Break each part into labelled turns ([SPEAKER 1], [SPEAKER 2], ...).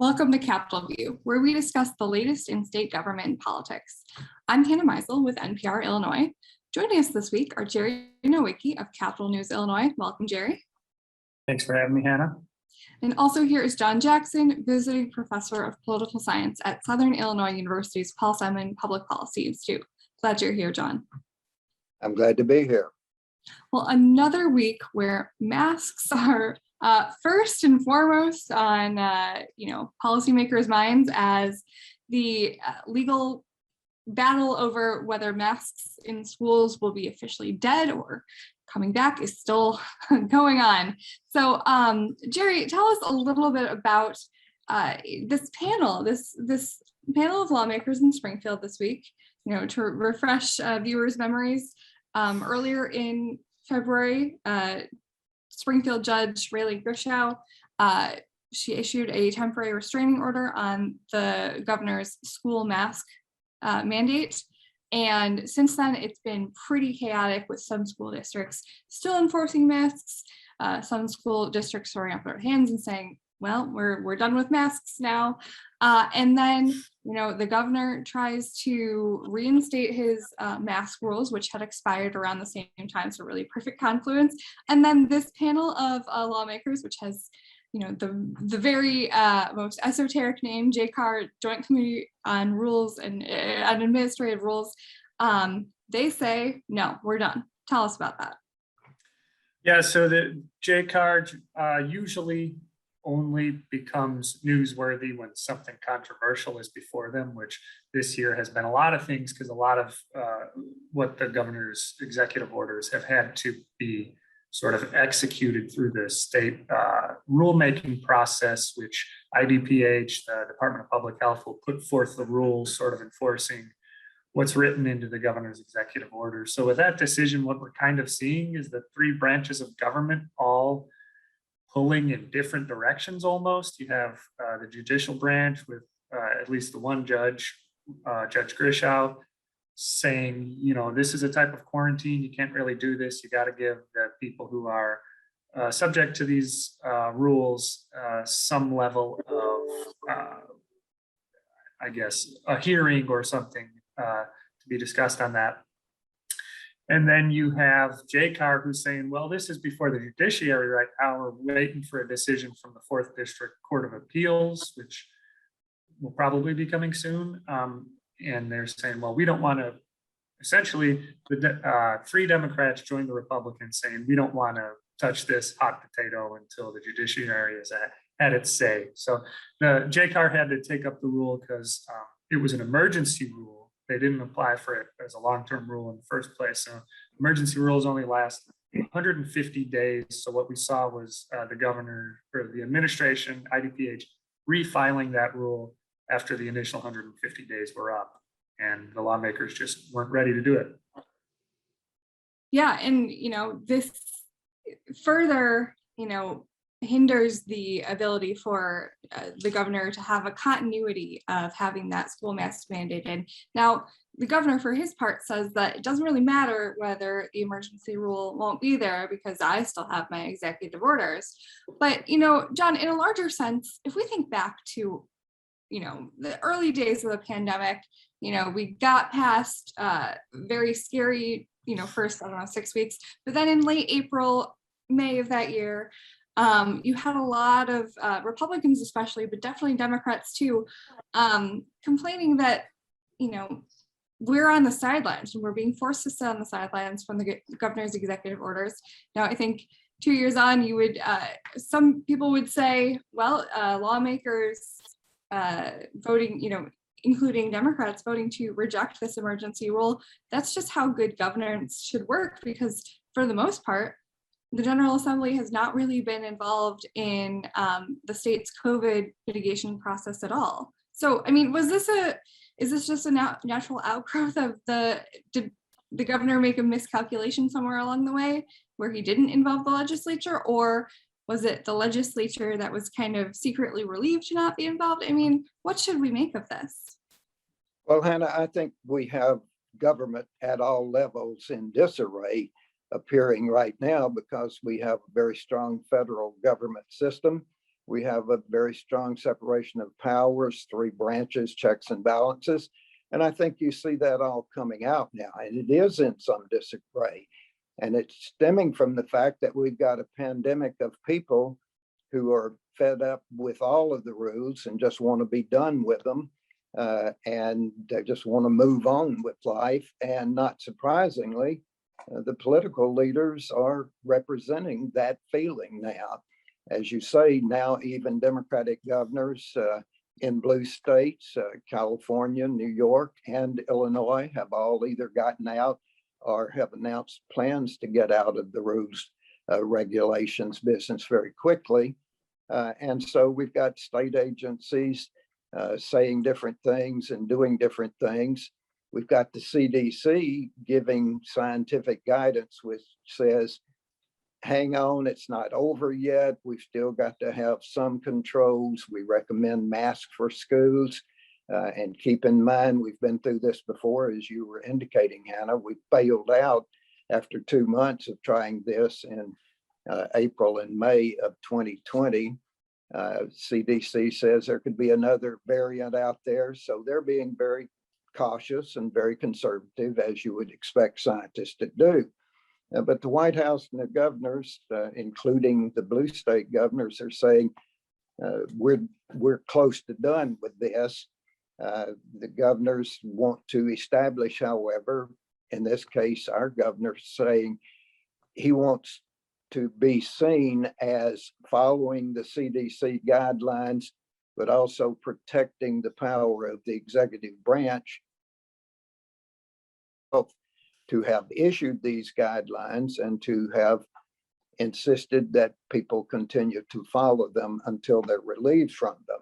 [SPEAKER 1] Welcome to CapitolView, where we discuss the latest in state government and politics. I'm Hannah Meisel with NPR Illinois. Joining us this week are Jerry Nowicki of Capitol News Illinois. Welcome, Jerry.
[SPEAKER 2] Thanks for having me, Hannah.
[SPEAKER 1] And also here is John Jackson, visiting professor of political science at Southern Illinois University's Paul Simon Public Policy Institute. Glad you're here, John.
[SPEAKER 3] I'm glad to be here.
[SPEAKER 1] Well, another week where masks are first and foremost on policymakers' minds as the legal battle over whether masks in schools will be officially dead or coming back is still going on. So, Jerry, tell us a little bit about this panel, this panel of lawmakers in Springfield this week. You know, to refresh viewers' memories, earlier in February, Springfield Judge Rayleigh Grishow, she issued a temporary restraining order on the governor's school mask mandate. And since then, it's been pretty chaotic with some school districts still enforcing masks, some school districts throwing up their hands and saying, well, we're done with masks now. And then, you know, the governor tries to reinstate his mask rules, which had expired around the same time. So really perfect confluence. And then this panel of lawmakers, which has, you know, the very most esoteric name, JCAR, Joint Committee on Rules and on Administrative Rules, they say, no, we're done. Tell us about that.
[SPEAKER 2] Yeah, so the JCAR usually only becomes newsworthy when something controversial is before them, which this year has been a lot of things because a lot of what the governor's executive orders have had to be sort of executed through the state rulemaking process, which IDPH, the Department of Public Health, will put forth the rules sort of enforcing what's written into the governor's executive order. So with that decision, what we're kind of seeing is the three branches of government all pulling in different directions almost. You have the judicial branch with at least the one judge, Judge Grishow, saying, you know, this is a type of quarantine. You can't really do this. You got to give the people who are subject to these rules some level of, I guess, a hearing or something to be discussed on that. And then you have JCAR who's saying, well, this is before the judiciary right now. We're waiting for a decision from the 4th District Court of Appeals, which will probably be coming soon. And they're saying, well, we don't want to, essentially, the three Democrats joined the Republicans saying, we don't want to touch this hot potato until the judiciary is at its say. So the JCAR had to take up the rule because it was an emergency rule. They didn't apply for it as a long-term rule in the first place. So emergency rules only last 150 days. So what we saw was the governor or the administration, IDPH, refiling that rule after the initial 150 days were up, and the lawmakers just weren't ready to do it.
[SPEAKER 1] Yeah, and you know, this further, you know, hinders the ability for the governor to have a continuity of having that school mask mandated. Now, the governor, for his part, says that it doesn't really matter whether the emergency rule won't be there because I still have my executive orders. But, you know, John, in a larger sense, if we think back to, you know, the early days of the pandemic, you know, we got past very scary, you know, first, 6 weeks, but then in late April, May of that year, you had a lot of Republicans especially, but definitely Democrats too, complaining that, you know, we're on the sidelines and we're being forced to sit on the sidelines from the governor's executive orders. Now, I think 2 years on, you would, some people would say, well, lawmakers voting, you know, including Democrats voting to reject this emergency rule, that's just how good governance should work, because for the most part, the General Assembly has not really been involved in the state's COVID mitigation process at all. So, I mean, is this just a natural outgrowth of did the governor make a miscalculation somewhere along the way where he didn't involve the legislature, or was it the legislature that was kind of secretly relieved to not be involved? I mean, what should we make of this?
[SPEAKER 3] Well, Hannah, I think we have government at all levels in disarray appearing right now because we have a very strong federal government system. We have a very strong separation of powers, 3 branches, checks and balances. And I think you see that all coming out now, and it is in some disarray. And it's stemming from the fact that we've got a pandemic of people who are fed up with all of the rules and just want to be done with them. And they just want to move on with life. And not surprisingly, the political leaders are representing that feeling now. As you say, now even Democratic governors in blue states, California, New York, and Illinois have all either gotten out or have announced plans to get out of the rules, regulations business very quickly. And so we've got state agencies saying different things and doing different things. We've got the CDC giving scientific guidance, which says, hang on, it's not over yet. We've still got to have some controls. We recommend masks for schools. And keep in mind, we've been through this before, as you were indicating, Hannah. We bailed out after 2 months of trying this in April and May of 2020. CDC says there could be another variant out there. So they're being very cautious and very conservative, as you would expect scientists to do. But the White House and the governors, including the blue state governors, are saying we're close to done with this. The governors want to establish, however, in this case, our governor's saying he wants to be seen as following the CDC guidelines, but also protecting the power of the executive branch to have issued these guidelines and to have insisted that people continue to follow them until they're relieved from them.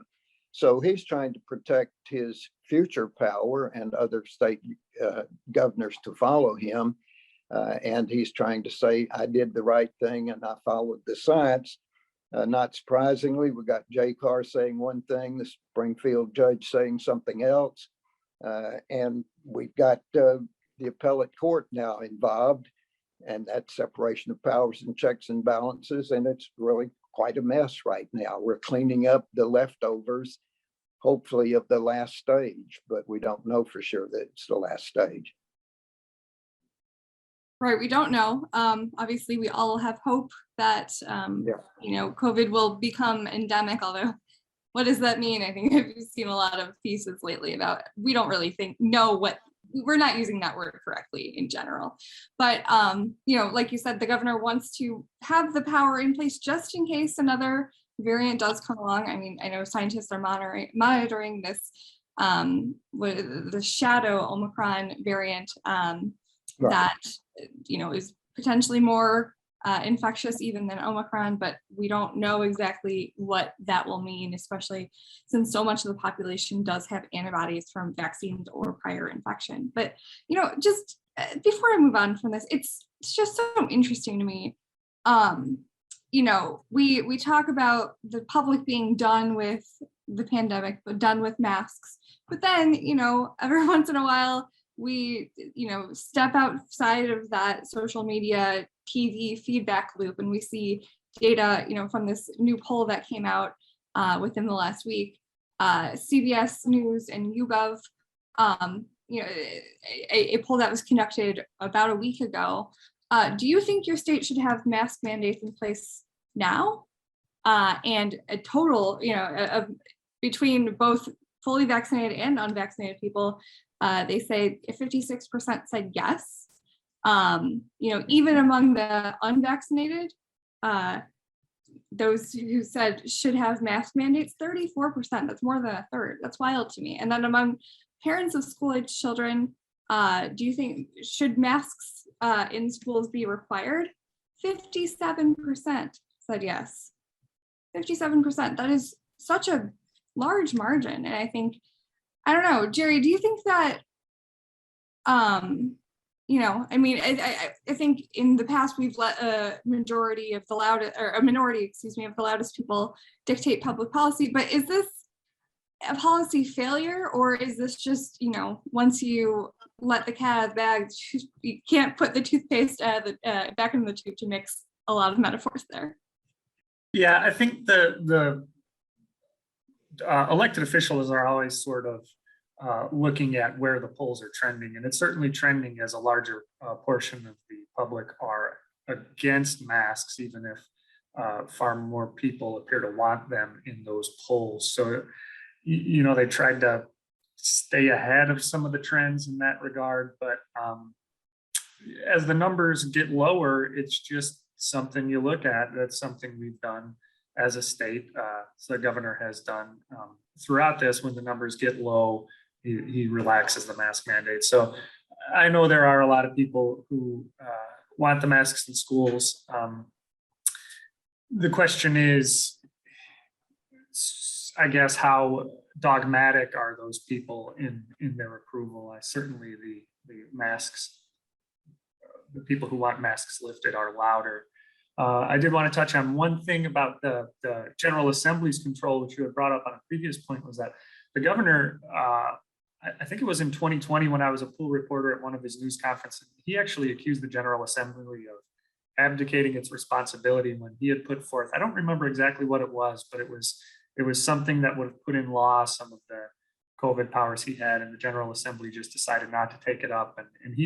[SPEAKER 3] So he's trying to protect his future power and other state governors to follow him. And he's trying to say, I did the right thing and I followed the science. Not surprisingly, we got Jay Carr saying one thing, the Springfield judge saying something else. And we've got the appellate court now involved, and that separation of powers and checks and balances. And it's really quite a mess right now. We're cleaning up the leftovers, hopefully of the last stage, but we don't know for sure that it's the last stage.
[SPEAKER 1] Right, we don't know. Obviously, we all have hope that COVID will become endemic. Although, what does that mean? I think I've seen a lot of pieces lately about we don't really know what. We're not using that word correctly in general, but like you said, the governor wants to have the power in place just in case another variant does come along. I mean, I know scientists are monitoring this the shadow Omicron variant that is potentially more infectious even than Omicron, but we don't know exactly what that will mean, especially since so much of the population does have antibodies from vaccines or prior infection. But just before I move on from this, it's just so interesting to me. We talk about the public being done with the pandemic, but done with masks. But then, every once in a while, we, step outside of that social media, TV feedback loop, and we see data, from this new poll that came out within the last week, CBS News and YouGov, a poll that was conducted about a week ago. Do you think your state should have mask mandates in place now? And a total, between both fully vaccinated and unvaccinated people, they say 56% said yes. Even among the unvaccinated, those who said should have mask mandates, 34%, that's more than a third. That's wild to me. And then among parents of school-age children, do you think should masks in schools be required? 57% said yes. 57%, that is such a large margin. And I think, I don't know, Jerry, do you think that, I think in the past we've let a minority of the loudest people dictate public policy, but is this a policy failure, or is this just, once you let the cat out of the bag, you can't put the toothpaste back in the tube, to mix a lot of metaphors there?
[SPEAKER 2] Yeah, I think the elected officials are always sort of looking at where the polls are trending, and it's certainly trending as a larger portion of the public are against masks, even if far more people appear to want them in those polls. So, you know, they tried to stay ahead of some of the trends in that regard, but as the numbers get lower, it's just something you look at. That's something we've done as a state. So the governor has done throughout this. When the numbers get low, he relaxes the mask mandate. So I know there are a lot of people who want the masks in schools. The question is, I guess, how dogmatic are those people in their approval? Certainly the masks, the people who want masks lifted are louder. I did want to touch on one thing about the General Assembly's control, which you had brought up on a previous point, was that the governor, I think it was in 2020 when I was a pool reporter at one of his news conferences, he actually accused the General Assembly of abdicating its responsibility when he had put forth, I don't remember exactly what it was, but it was something that would have put in law some of the COVID powers he had, and the General Assembly just decided not to take it up. And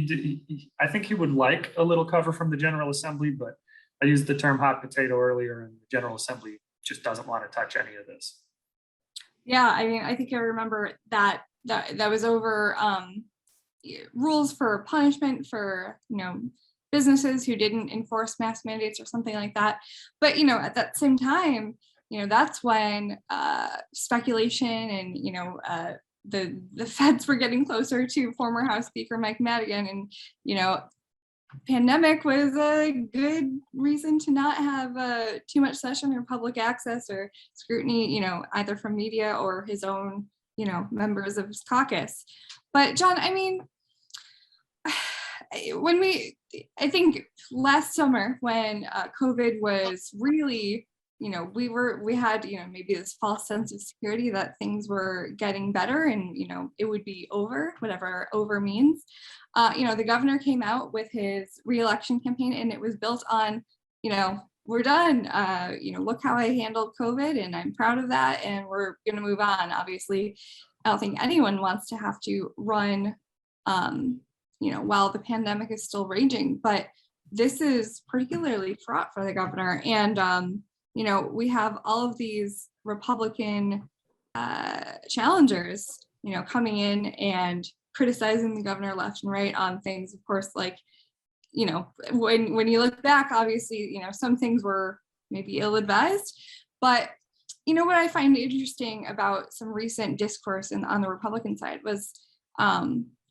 [SPEAKER 2] I think he would like a little cover from the General Assembly, but I used the term hot potato earlier, and the General Assembly just doesn't want to touch any of this.
[SPEAKER 1] Yeah, I mean, I think I remember that was over rules for punishment for, you know, businesses who didn't enforce mask mandates or something like that. But, you know, at that same time, you know, that's when speculation and, you know, the feds were getting closer to former House Speaker Mike Madigan, and, you know, pandemic was a good reason to not have too much session or public access or scrutiny, you know, either from media or his own, you know, members of his caucus. But John, I mean, I think last summer when COVID was really, you know, we had, you know, maybe this false sense of security that things were getting better and, you know, it would be over, whatever over means. You know, the governor came out with his re-election campaign, and it was built on, you know, we're done. You know, look how I handled COVID, and I'm proud of that, and we're going to move on. Obviously, I don't think anyone wants to have to run, you know, while the pandemic is still raging, but this is particularly fraught for the governor. And, you know, we have all of these Republican challengers, you know, coming in and criticizing the governor left and right on things, of course, like, you know, when you look back, obviously, you know, some things were maybe ill-advised, but, you know, what I find interesting about some recent discourse on the Republican side was,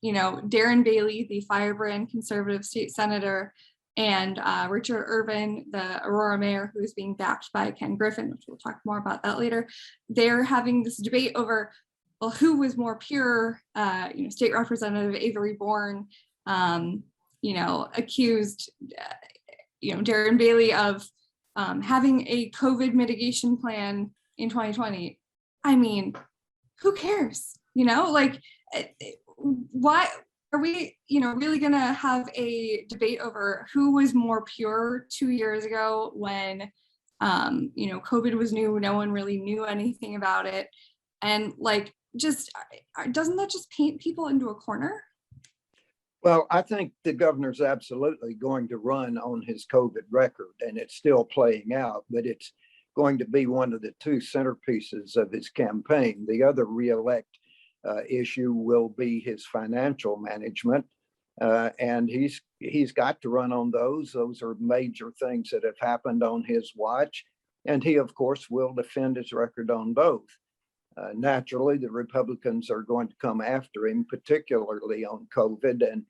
[SPEAKER 1] you know, Darren Bailey, the firebrand conservative state senator, and Richard Irvin, the Aurora mayor, who is being backed by Ken Griffin, which we'll talk more about that later. They're having this debate over, well, who was more pure. You know, State Representative Avery Bourne, you know, accused, you know, Darren Bailey of having a COVID mitigation plan in 2020. I mean, who cares? You know, like, why are we, you know, really going to have a debate over who was more pure 2 years ago when, you know, COVID was new, no one really knew anything about it, and like, just doesn't that just paint people into a corner?
[SPEAKER 3] Well, I think the governor's absolutely going to run on his COVID record, and it's still playing out, but it's going to be one of the two centerpieces of his campaign. The other reelect issue will be his financial management, and he's got to run on those. Those are major things that have happened on his watch, and he, of course, will defend his record on both. Naturally, the Republicans are going to come after him, particularly on COVID. And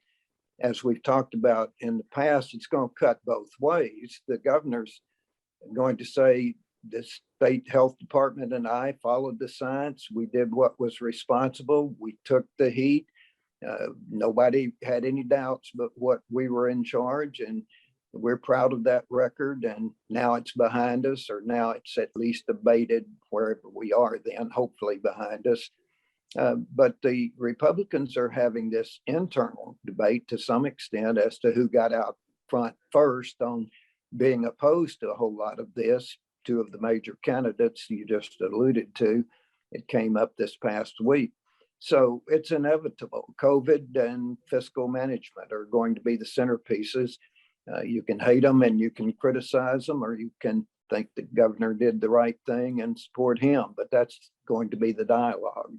[SPEAKER 3] as we've talked about in the past, it's going to cut both ways. The governor's going to say, the state health department and I followed the science. We did what was responsible. We took the heat. Nobody had any doubts but what we were in charge, and we're proud of that record. And now it's behind us, or now it's at least debated wherever we are then, hopefully behind us. But the Republicans are having this internal debate to some extent as to who got out front first on being opposed to a whole lot of this. Two of the major candidates you just alluded to. it came up this past week. So it's inevitable. COVID and fiscal management are going to be the centerpieces. You can hate them and you can criticize them, or you can think the governor did the right thing and support him, but that's going to be the dialogue.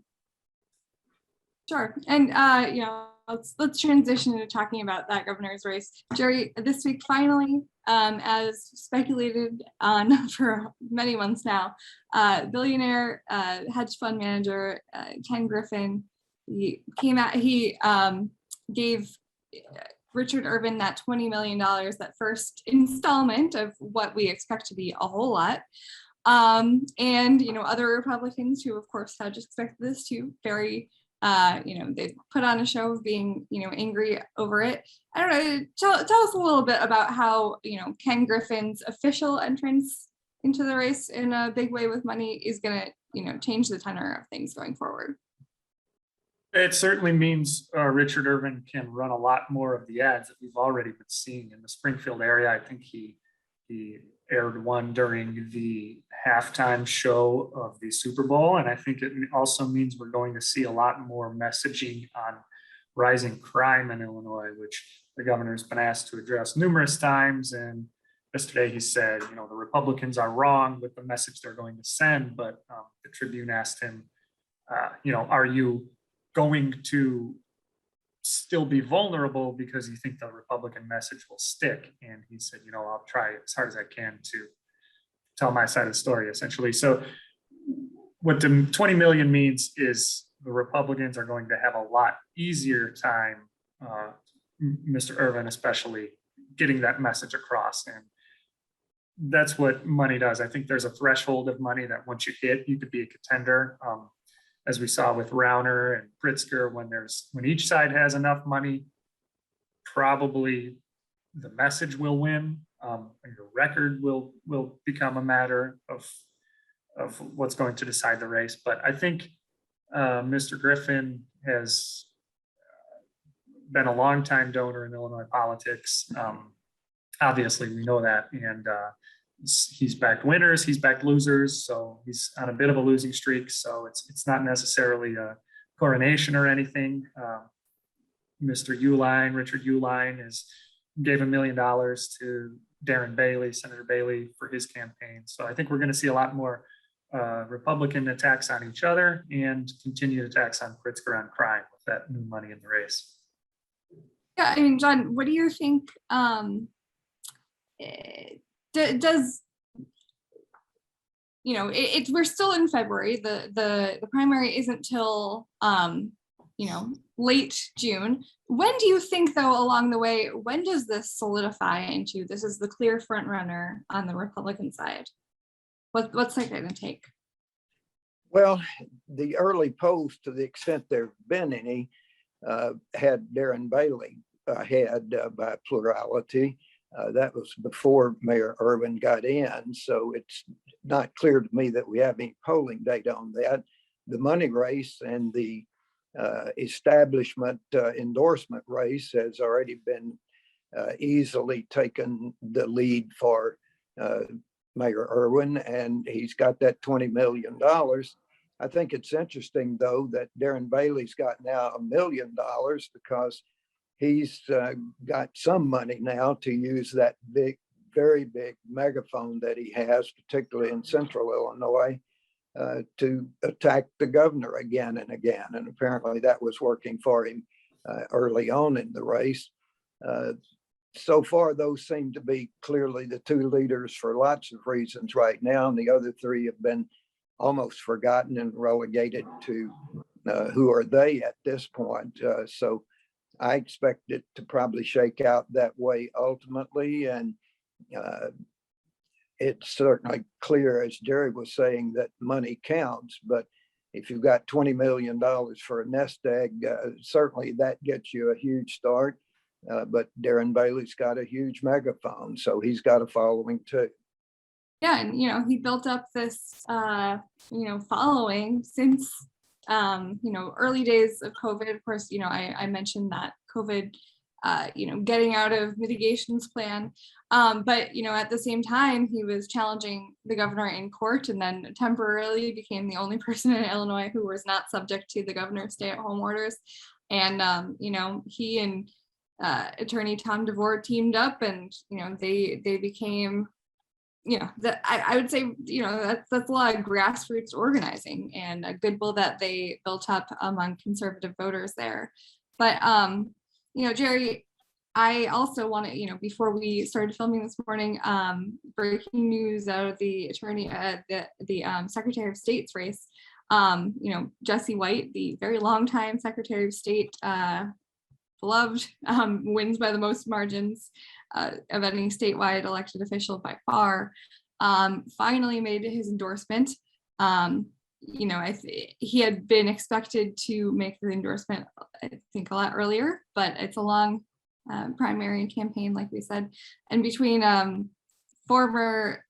[SPEAKER 1] Sure. And, let's transition into talking about that governor's race. Jerry, this week, finally, as speculated on for many months now, billionaire hedge fund manager Ken Griffin, he came out, he gave Richard Irvin that $20 million, that first installment of what we expect to be a whole lot. And, other Republicans who, of course, had just expected this to very they put on a show of being, angry over it. I don't know. Tell us a little bit about how, Ken Griffin's official entrance into the race in a big way with money is going to, change the tenor of things going forward.
[SPEAKER 2] It certainly means Richard Irvin can run a lot more of the ads that we've already been seeing in the Springfield area. I think he aired one during the halftime show of the Super Bowl. And I think it also means we're going to see a lot more messaging on rising crime in Illinois, which the governor's been asked to address numerous times. And yesterday he said, the Republicans are wrong with the message they're going to send. But the Tribune asked him, are you going to still be vulnerable because you think the Republican message will stick? And he said, I'll try as hard as I can to tell my side of the story, essentially. So what the 20 million means is the Republicans are going to have a lot easier time, Mr. Irvin especially, getting that message across. And that's what money does. I think there's a threshold of money that once you hit, you could be a contender. As we saw with Rauner and Pritzker, when each side has enough money, probably the message will win. And your record will become a matter of what's going to decide the race. But I think Mr. Griffin has been a longtime donor in Illinois politics. Obviously, we know that, and he's backed winners, he's backed losers, so he's on a bit of a losing streak. So it's not necessarily a coronation or anything. Mr. Uline, Richard Uline, gave $1 million to Darren Bailey, Senator Bailey, for his campaign. So I think we're going to see a lot more Republican attacks on each other and continued attacks on Pritzker on crime with that new money in the race.
[SPEAKER 1] Yeah, I mean, John, what do you think? Does we're still in February. The primary isn't till late June. When do you think, though, along the way, when does this solidify into this is the clear front runner on the Republican side? What's that going to take?
[SPEAKER 3] Well, the early polls, to the extent there have been any, had Darren Bailey ahead by plurality. That was before Mayor Irvin got in, so it's not clear to me that we have any polling data on that. The money race and the establishment endorsement race has already been easily taken the lead for Mayor Irvin, and he's got that $20 million. I think it's interesting, though, that Darren Bailey's got now $1 million because he's got some money now to use that big, very big megaphone that he has, particularly in central Illinois, to attack the governor again and again. And apparently that was working for him early on in the race. So far, those seem to be clearly the two leaders for lots of reasons right now. And the other three have been almost forgotten and relegated to who are they at this point. So I expect it to probably shake out that way ultimately. And it's certainly clear, as Jerry was saying, that money counts. But if you've got $20 million for a nest egg, certainly that gets you a huge start. But Darren Bailey's got a huge megaphone, so he's got a following too.
[SPEAKER 1] Yeah, and he built up this following since early days of COVID. Of course, I mentioned that COVID getting out of mitigations plan. But, at the same time, he was challenging the governor in court, and then temporarily became the only person in Illinois who was not subject to the governor's stay-at-home orders. And, he and attorney Tom DeVore teamed up, and, they became, I would say, that's a lot of grassroots organizing and a goodwill that they built up among conservative voters there. But, Jerry, I also want to, before we started filming this morning, breaking news out of the Secretary of State's race. Jesse White, the very long time Secretary of State, beloved, wins by the most margins of any statewide elected official by far. Finally made his endorsement. He had been expected to make the endorsement, I think, a lot earlier, but it's a long primary campaign, like we said. And between former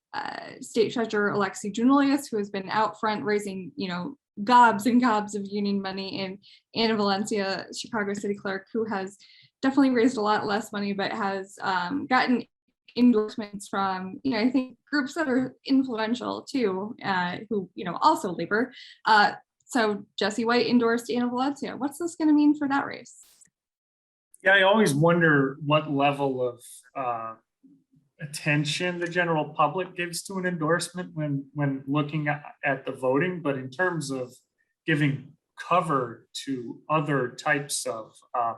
[SPEAKER 1] State Treasurer Alexi Giannoulias, who has been out front raising, gobs and gobs of union money, and Anna Valencia, Chicago City Clerk, who has definitely raised a lot less money, but has gotten endorsements from, I think, groups that are influential too, who, also labor. So Jesse White endorsed Anna Valencia. What's this going to mean for that race?
[SPEAKER 2] Yeah, I always wonder what level of attention the general public gives to an endorsement when looking at the voting. But in terms of giving cover to other types of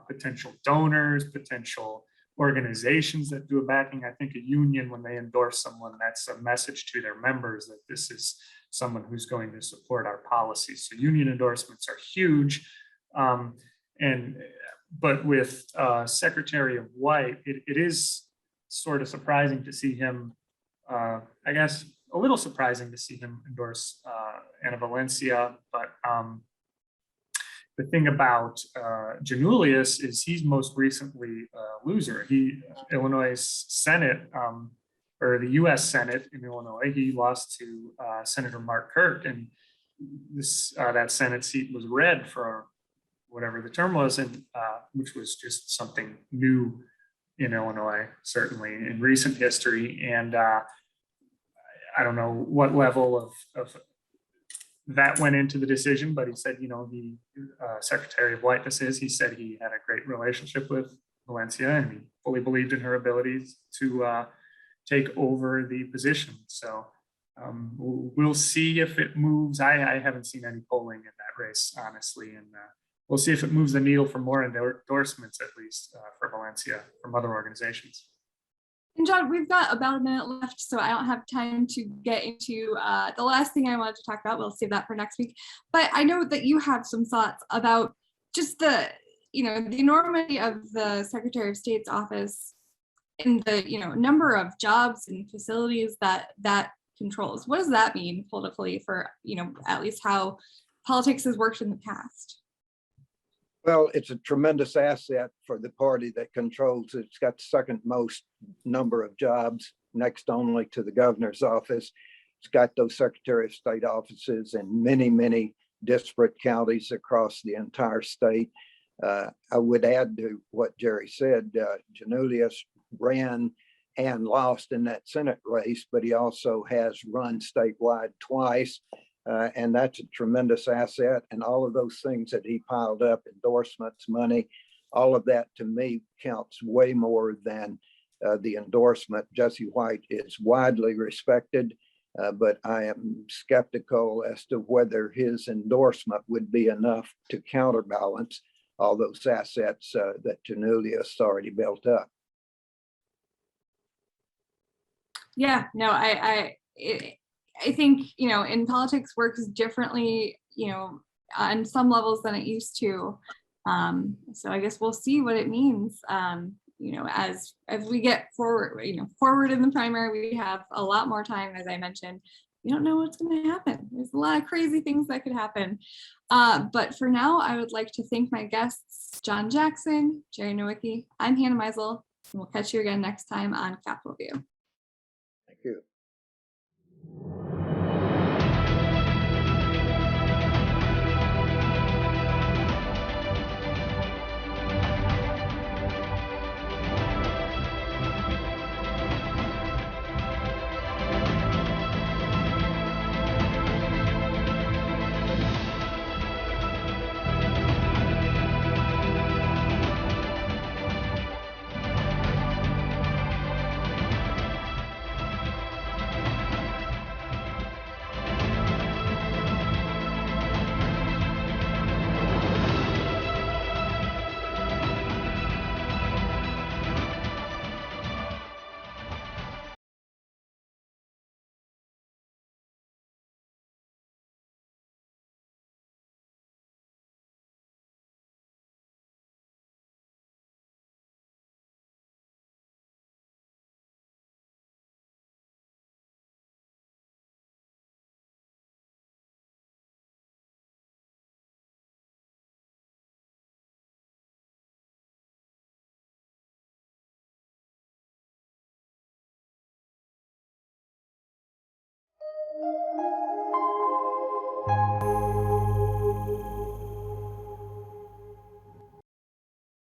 [SPEAKER 2] potential donors, potential organizations that do a backing, I think a union, when they endorse someone, that's a message to their members that this is someone who's going to support our policies. So union endorsements are huge. But with Secretary of White, it is sort of surprising to see him, I guess a little surprising to see him endorse Anna Valencia. But the thing about Giannoulias is he's most recently a loser. Illinois Senate, or the US Senate in Illinois, he lost to Senator Mark Kirk, and that Senate seat was red for whatever the term was, and which was just something new in Illinois, certainly in recent history. And I don't know what level of that went into the decision, but he said, the Secretary of White, he said he had a great relationship with Valencia, and he fully believed in her abilities to take over the position. So we'll see if it moves. I haven't seen any polling in that race, honestly, and we'll see if it moves the needle for more endorsements, at least for Valencia from other organizations.
[SPEAKER 1] And John, we've got about a minute left, so I don't have time to get into the last thing I wanted to talk about. We'll save that for next week. But I know that you have some thoughts about just the enormity of the Secretary of State's office and the, number of jobs and facilities that controls. What does that mean politically for, at least how politics has worked in the past?
[SPEAKER 3] Well, it's a tremendous asset for the party that controls it. It's got the second most number of jobs, next only to the governor's office. It's got those Secretary of State offices in many, many disparate counties across the entire state. I would add to what Jerry said, Giannoulias ran and lost in that Senate race, but he also has run statewide twice. And that's a tremendous asset. And all of those things that he piled up, endorsements, money, all of that to me counts way more than the endorsement. Jesse White is widely respected, but I am skeptical as to whether his endorsement would be enough to counterbalance all those assets that Giannoulias already built up.
[SPEAKER 1] Yeah, no, I think, in politics works differently, on some levels than it used to. So I guess we'll see what it means, as we get forward in the primary. We have a lot more time, as I mentioned. We don't know what's going to happen. There's a lot of crazy things that could happen. But for now, I would like to thank my guests, John Jackson, Jerry Nowicki. I'm Hannah Meisel, and we'll catch you again next time on Capitol View.
[SPEAKER 3] Thank you.